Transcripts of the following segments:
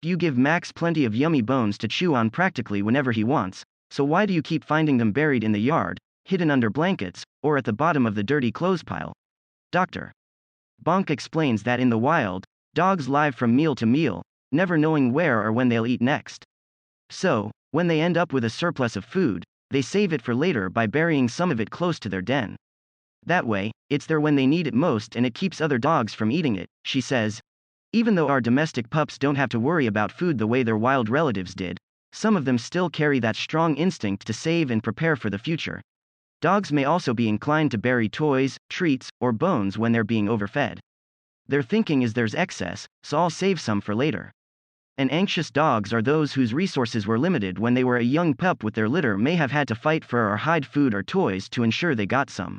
You give Max plenty of yummy bones to chew on practically whenever he wants, so why do you keep finding them buried in the yard, hidden under blankets, or at the bottom of the dirty clothes pile? Dr. Bonk explains that in the wild, dogs live from meal to meal, never knowing where or when they'll eat next. So, when they end up with a surplus of food, they save it for later by burying some of it close to their den. That way, it's there when they need it most and it keeps other dogs from eating it, she says. Even though our domestic pups don't have to worry about food the way their wild relatives did, some of them still carry that strong instinct to save and prepare for the future. Dogs may also be inclined to bury toys, treats, or bones when they're being overfed. Their thinking is there's excess, so I'll save some for later. And anxious dogs are those whose resources were limited when they were a young pup with their litter may have had to fight for or hide food or toys to ensure they got some.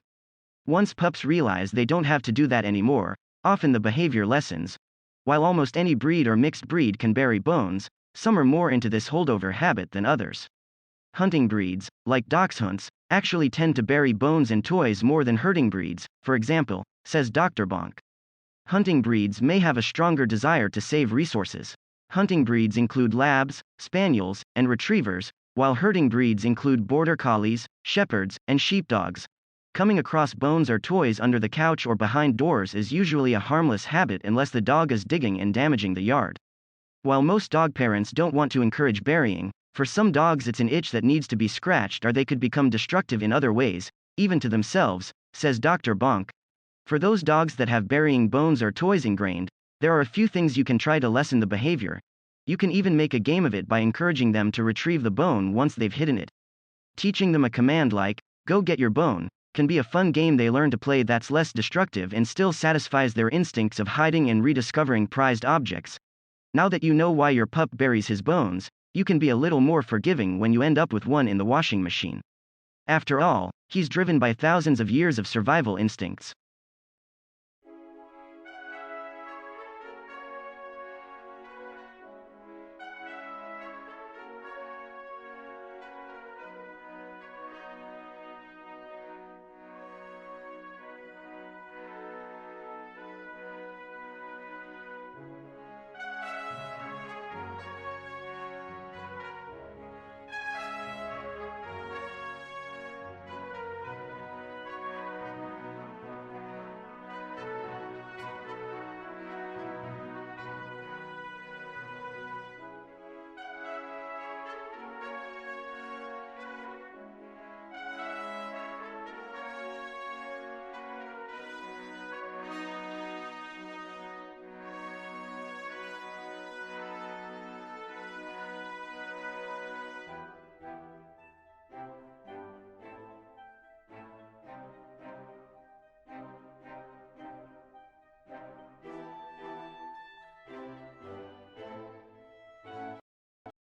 Once pups realize they don't have to do that anymore, often the behavior lessens. While almost any breed or mixed breed can bury bones, some are more into this holdover habit than others. Hunting breeds, like dachshunds, actually tend to bury bones and toys more than herding breeds, for example, says Dr. Bonk. Hunting breeds may have a stronger desire to save resources. Hunting breeds include labs, spaniels, and retrievers, while herding breeds include border collies, shepherds, and sheepdogs. Coming across bones or toys under the couch or behind doors is usually a harmless habit unless the dog is digging and damaging the yard. While most dog parents don't want to encourage burying, for some dogs it's an itch that needs to be scratched or they could become destructive in other ways, even to themselves, says Dr. Bonk. For those dogs that have burying bones or toys ingrained, there are a few things you can try to lessen the behavior. You can even make a game of it by encouraging them to retrieve the bone once they've hidden it. Teaching them a command like, "Go get your bone," can be a fun game they learn to play that's less destructive and still satisfies their instincts of hiding and rediscovering prized objects. Now that you know why your pup buries his bones, you can be a little more forgiving when you end up with one in the washing machine. After all, he's driven by thousands of years of survival instincts.